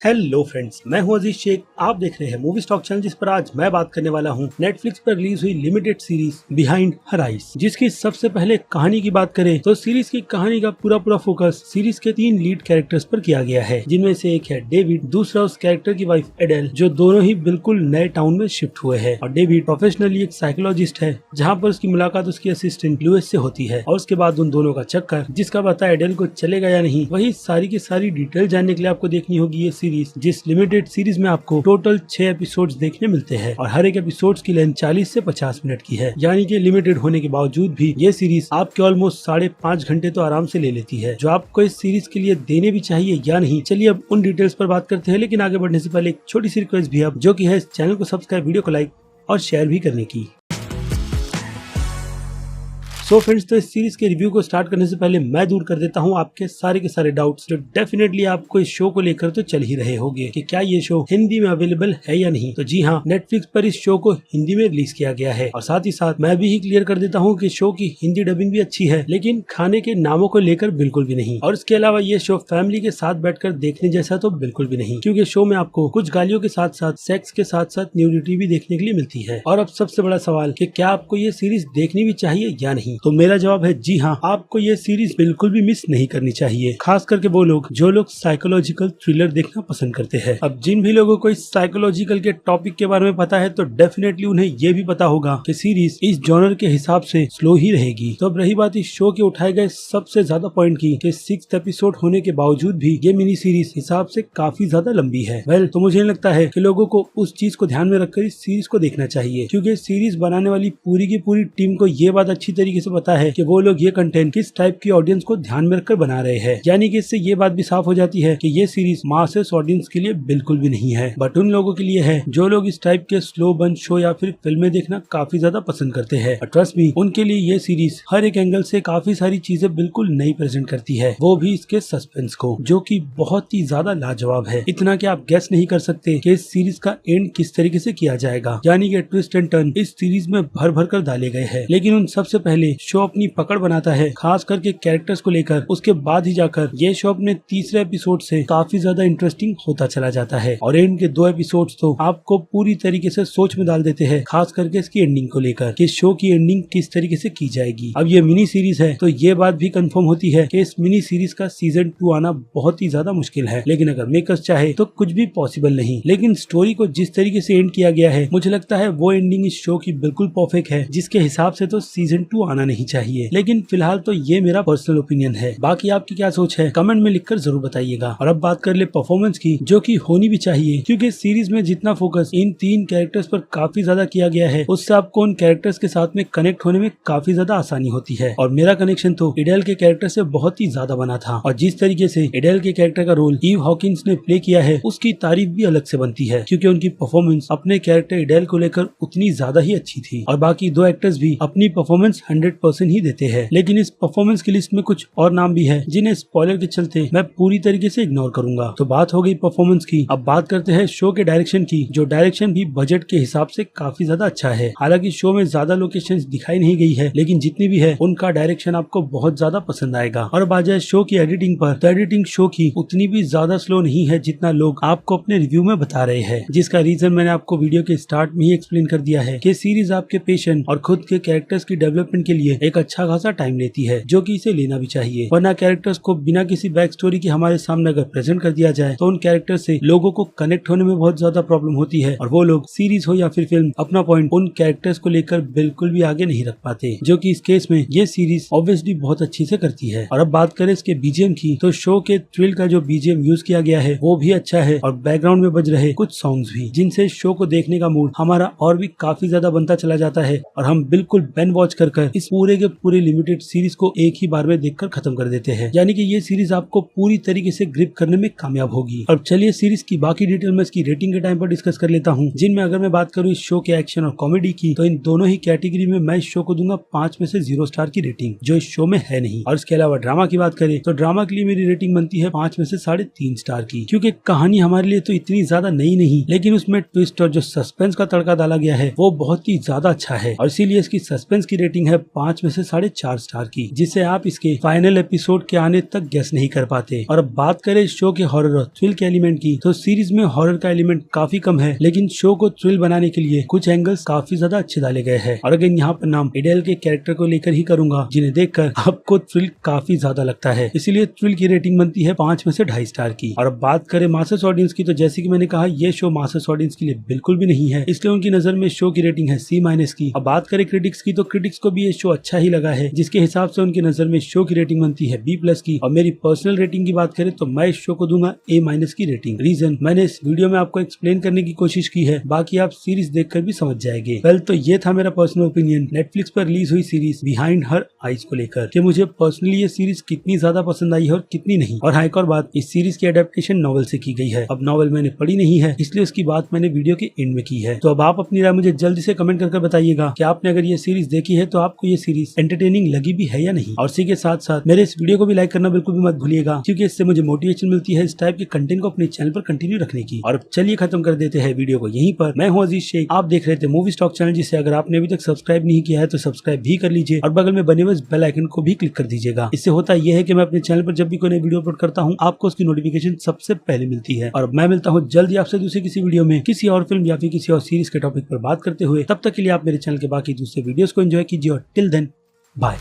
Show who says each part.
Speaker 1: Hello friends, मैं हूं अजीज शेख। आप देख रहे हैं मूवी स्टॉक चैनल, जिस पर आज मैं बात करने वाला हूं नेटफ्लिक्स पर रिलीज हुई limited series behind her eyes, जिसकी सबसे पहले कहानी की बात करें तो सीरीज की कहानी का पूरा फोकस सीरीज के 3 लीड कैरेक्टर्स पर किया गया है, जिनमें से एक है डेविड, दूसरा उस कैरेक्टर की वाइफ एडेल, जो दोनों ही बिल्कुल नए टाउन में शिफ्ट हुए हैं। और डेविड प्रोफेशनली एक साइकोलॉजिस्ट है, जहाँ पर उसकी मुलाकात उसकी असिस्टेंट लुइस से होती है, और उसके बाद उन दोनों का चक्कर, जिसका पता एडेल को चलेगा या नहीं, वही सारी की सारी डिटेल जानने के लिए आपको देखनी होगी ये सीरीज, जिस लिमिटेड सीरीज में आपको टोटल 6 एपिसोड्स देखने मिलते हैं और हर एक एपिसोड्स की लेंथ 40 से 50 मिनट की है। यानी कि लिमिटेड होने के बावजूद भी ये सीरीज आपके ऑलमोस्ट 5.5 घंटे तो आराम से ले लेती है, जो आपको इस सीरीज के लिए देने भी चाहिए या नहीं। चलिए अब उन डिटेल्स पर बात करते हैं, लेकिन आगे बढ़ने से पहले एक छोटी सी रिक्वेस्ट भी है, जो कि है इस चैनल को सब्सक्राइब, वीडियो को लाइक और शेयर भी करने की। सो फ्रेंड्स, तो इस सीरीज के रिव्यू को स्टार्ट करने से पहले मैं दूर कर देता हूं आपके सारे के सारे डाउट्स, जो डेफिनेटली आपको इस शो को लेकर तो चल ही रहे होंगे कि क्या ये शो हिंदी में अवेलेबल है या नहीं। तो जी हाँ, नेटफ्लिक्स पर इस शो को हिंदी में रिलीज किया गया है, और साथ ही साथ मैं भी क्लियर कर देता हूँ कि शो की हिंदी डबिंग भी अच्छी है, लेकिन खाने के नामों को लेकर बिल्कुल भी नहीं। और इसके अलावा ये शो फैमिली के साथ बैठकर देखने जैसा तो बिल्कुल भी नहीं, क्योंकि शो में आपको कुछ गालियों के साथ साथ सेक्स के साथ साथ न्यूडिटी भी देखने के लिए मिलती है। और अब सबसे बड़ा सवाल कि क्या आपको ये सीरीज देखनी भी चाहिए या नहीं, तो मेरा जवाब है जी हाँ, आपको ये सीरीज बिल्कुल भी मिस नहीं करनी चाहिए, खास करके वो लोग जो लोग साइकोलॉजिकल थ्रिलर देखना पसंद करते हैं। अब जिन भी लोगों को इस साइकोलॉजिकल के टॉपिक के बारे में पता है, तो डेफिनेटली उन्हें ये भी पता होगा कि सीरीज इस जॉनर के हिसाब से स्लो ही रहेगी। तो अब रही बात इस शो के उठाए गए सबसे ज्यादा पॉइंट की, कि 6th एपिसोड होने के बावजूद भी ये मिनी सीरीज हिसाब से काफी ज्यादा लंबी है। तो मुझे लगता है कि लोगों को उस चीज को ध्यान में रखकर इस सीरीज को देखना चाहिए, क्योंकि सीरीज बनाने वाली पूरी की पूरी टीम को ये बात अच्छी तरीके से पता है कि वो लोग ये कंटेंट किस टाइप की ऑडियंस को ध्यान में रखकर बना रहे हैं। यानी कि इससे ये बात भी साफ हो जाती है कि ये सीरीज मासेस ऑडियंस के लिए बिल्कुल भी नहीं है, बट उन लोगों के लिए है जो लोग इस टाइप के स्लो बर्न शो या फिर फिल्में देखना काफी ज्यादा पसंद करते हैं। और ट्रस्ट मी, उनके लिए ये सीरीज हर एक एंगल से काफी सारी चीजें बिल्कुल नई प्रेजेंट करती है, वो भी इसके सस्पेंस को, जो कि बहुत ही ज्यादा लाजवाब है। इतना कि आप गेस नहीं कर सकते कि इस सीरीज का एंड किस तरीके से किया जाएगा। यानी कि ट्विस्ट एंड टर्न इस सीरीज में भर भर कर डाले गए हैं, लेकिन उन सबसे पहले शो अपनी पकड़ बनाता है, खास करके कैरेक्टर्स को लेकर। उसके बाद ही जाकर ये शो अपने तीसरे एपिसोड से काफी ज्यादा इंटरेस्टिंग होता चला जाता है, और एंड के 2 एपिसोड्स तो आपको पूरी तरीके से सोच में डाल देते हैं, खास करके इसकी एंडिंग को लेकर कि शो की एंडिंग किस तरीके से की जाएगी। अब ये मिनी सीरीज है, तो ये बात भी कंफर्म होती है कि इस मिनी सीरीज का सीजन 2 आना बहुत ही ज्यादा मुश्किल है, लेकिन अगर मेकर्स चाहे तो कुछ भी पॉसिबल नहीं। लेकिन स्टोरी को जिस तरीके से एंड किया गया है, मुझे लगता है वो एंडिंग इस शो की बिल्कुल परफेक्ट है, जिसके हिसाब से तो सीजन 2 आना नहीं चाहिए। लेकिन फिलहाल तो ये मेरा पर्सनल ओपिनियन है, बाकी आपकी क्या सोच है कमेंट में लिखकर जरूर बताइएगा। और अब बात कर ले परफॉर्मेंस की, जो कि होनी भी चाहिए, क्योंकि सीरीज में जितना फोकस इन 3 कैरेक्टर्स पर काफी ज्यादा किया गया है, उससे आपको उन कैरेक्टर्स के साथ में कनेक्ट होने में काफी ज्यादा आसानी होती है। और मेरा कनेक्शन तो एडेल के कैरेक्टर से बहुत ही ज्यादा बना था, और जिस तरीके से एडेल के कैरेक्टर का रोल ईव हॉकिंस ने प्ले किया है, उसकी तारीफ भी अलग से बनती है, क्योंकि उनकी परफॉर्मेंस अपने कैरेक्टर एडेल को लेकर उतनी ज्यादा ही अच्छी थी। और बाकी 2 एक्टर्स भी अपनी परफॉर्मेंस 100% ही देते हैं, लेकिन इस परफॉर्मेंस की लिस्ट में कुछ और नाम भी है जिन्हें स्पॉइलर के चलते मैं पूरी तरीके से इग्नोर करूंगा। तो बात हो गई परफॉर्मेंस की, अब बात करते हैं शो के डायरेक्शन की, जो डायरेक्शन भी बजट के हिसाब से काफी ज्यादा अच्छा है। हालांकि शो में ज्यादा लोकेशंस दिखाई नहीं गई है, लेकिन जितनी भी है उनका डायरेक्शन आपको बहुत ज्यादा पसंद आएगा। और अब आ जाए शो की एडिटिंग पर, तो एडिटिंग शो की उतनी भी ज्यादा स्लो नहीं है जितना लोग आपको अपने रिव्यू में बता रहे हैं, जिसका रीजन मैंने आपको वीडियो के स्टार्ट में ही एक्सप्लेन कर दिया है कि सीरीज आपके पेशेंट और खुद के कैरेक्टर्स की डेवलपमेंट के लिए एक अच्छा खासा टाइम लेती है, जो कि इसे लेना भी चाहिए। वरना कैरेक्टर्स को बिना किसी बैक स्टोरी के हमारे सामने अगर प्रेजेंट कर दिया जाए, तो उन कैरेक्टर से लोगों को कनेक्ट होने में बहुत ज्यादा प्रॉब्लम होती है, और वो लोग सीरीज हो या फिर फिल्म अपना पॉइंट उन कैरेक्टर्स को लेकर बिल्कुल भी आगे नहीं रख पाते, जो कि इस केस में ये सीरीज ऑब्वियसली बहुत अच्छी से करती है। और अब बात करें इसके बीजीएम की, तो शो के थ्रिल का जो बीजीएम यूज किया गया है वो भी अच्छा है, और बैकग्राउंड में बज रहे कुछ सॉन्ग्स भी, जिनसे शो को देखने का मूड हमारा और भी काफी ज्यादा बनता चला जाता है, और हम बिल्कुल बेन वॉच कर इस पूरे के पूरे लिमिटेड सीरीज को एक ही बार में देखकर खत्म कर देते हैं। यानी कि ये सीरीज आपको पूरी तरीके से ग्रिप करने में कामयाब होगी। अब चलिए सीरीज की बाकी डिटेल में इसकी रेटिंग के टाइम पर डिस्कस कर लेता हूँ, जिनमें अगर मैं बात करूँ इस शो के एक्शन और कॉमेडी की, तो इन दोनों ही कैटेगरी में मैं इस शो को दूंगा 5 में से 0 स्टार की रेटिंग, जो इस शो में है नहीं। और इसके अलावा ड्रामा की बात करें, तो ड्रामा के लिए मेरी रेटिंग बनती है 5 में से 3.5 स्टार की, क्योंकि कहानी हमारे लिए तो इतनी ज्यादा नई नहीं, लेकिन उसमें ट्विस्ट और जो सस्पेंस का तड़का डाला गया है वो बहुत ही ज्यादा अच्छा है, और इसीलिए इसकी सस्पेंस की रेटिंग है 5 में से 4.5 स्टार की, जिसे आप इसके फाइनल एपिसोड के आने तक गेस नहीं कर पाते। और अब बात करें इस शो के हॉरर और थ्रिल के एलिमेंट की, तो सीरीज में हॉरर का एलिमेंट काफी कम है, लेकिन शो को थ्रिल बनाने के लिए कुछ एंगल्स काफी ज्यादा अच्छे डाले गए हैं। और अगर यहाँ पर नाम एडेल के कैरेक्टर को लेकर ही करूंगा, जिन्हें देखकर आपको थ्रिल काफी ज्यादा लगता है, इसीलिए थ्रिल की रेटिंग बनती है 5 में से 2.5 स्टार की। और अब बात करें मास्टर्स ऑडियंस की, तो जैसे कि मैंने कहा, ये शो मास्टर्स ऑडियंस के लिए बिल्कुल भी नहीं है, इसलिए उनकी नजर में शो की रेटिंग है C- की। अब बात करें क्रिटिक्स की, तो क्रिटिक्स को भी ये शो अच्छा ही लगा है, जिसके हिसाब से उनकी नजर में शो की रेटिंग बनती है B+ की। और मेरी पर्सनल रेटिंग की बात करें तो मैं इस शो को दूंगा A- की रेटिंग। रीजन मैंने इस वीडियो में आपको एक्सप्लेन करने की कोशिश की है, बाकी आप सीरीज देखकर भी समझ जाएंगे। वेल, तो ये था मेरा पर्सनल ओपिनियन नेटफ्लिक्स पर रिलीज हुई सीरीज बिहाइंड हर आइज को लेकर, कि मुझे पर्सनली ये सीरीज कितनी ज्यादा पसंद आई है और कितनी नहीं। और हाँ, एक और बात, इस सीरीज की एडेप्टेशन नॉवल से की गई है। अब नॉवल मैंने पढ़ी नहीं है, इसलिए उसकी बात मैंने वीडियो के एंड में की है। तो अब आप अपनी राय मुझे जल्दी से कमेंट करके बताइएगा कि आपने अगर ये सीरीज देखी है तो आपको ये सीरीज एंटरटेनिंग लगी भी है या नहीं। और इसी के साथ साथ मेरे इस वीडियो को भी लाइक करना बिल्कुल भी मत भूलिएगा, क्योंकि इससे मुझे मोटिवेशन मिलती है इस टाइप के कंटेंट को अपने चैनल पर कंटिन्यू रखने की। और चलिए खत्म कर देते हैं वीडियो को यहीं पर। मैं हूं अजीज शेख, आप देख रहे थे मूवी स्टॉक चैनल, जिसे अगर आपने अभी तक सब्सक्राइब नहीं किया है तो सब्सक्राइब भी कर लीजिए और बगल में बने हुए बेल आइकन को भी क्लिक कर दीजिएगा। इससे होता यह है कि मैं अपने चैनल पर जब भी कोई नई वीडियो अपलोड करता हूं, आपको उसकी नोटिफिकेशन सबसे पहले मिलती है। और मैं मिलता हूं जल्दी आपसे दूसरी किसी वीडियो में, किसी और फिल्म या फिर किसी और सीरीज के टॉपिक पर बात करते हुए। तब तक के लिए आप मेरे चैनल के बाकी दूसरे वीडियोस को एंजॉय कीजिए और टिल देन बाय।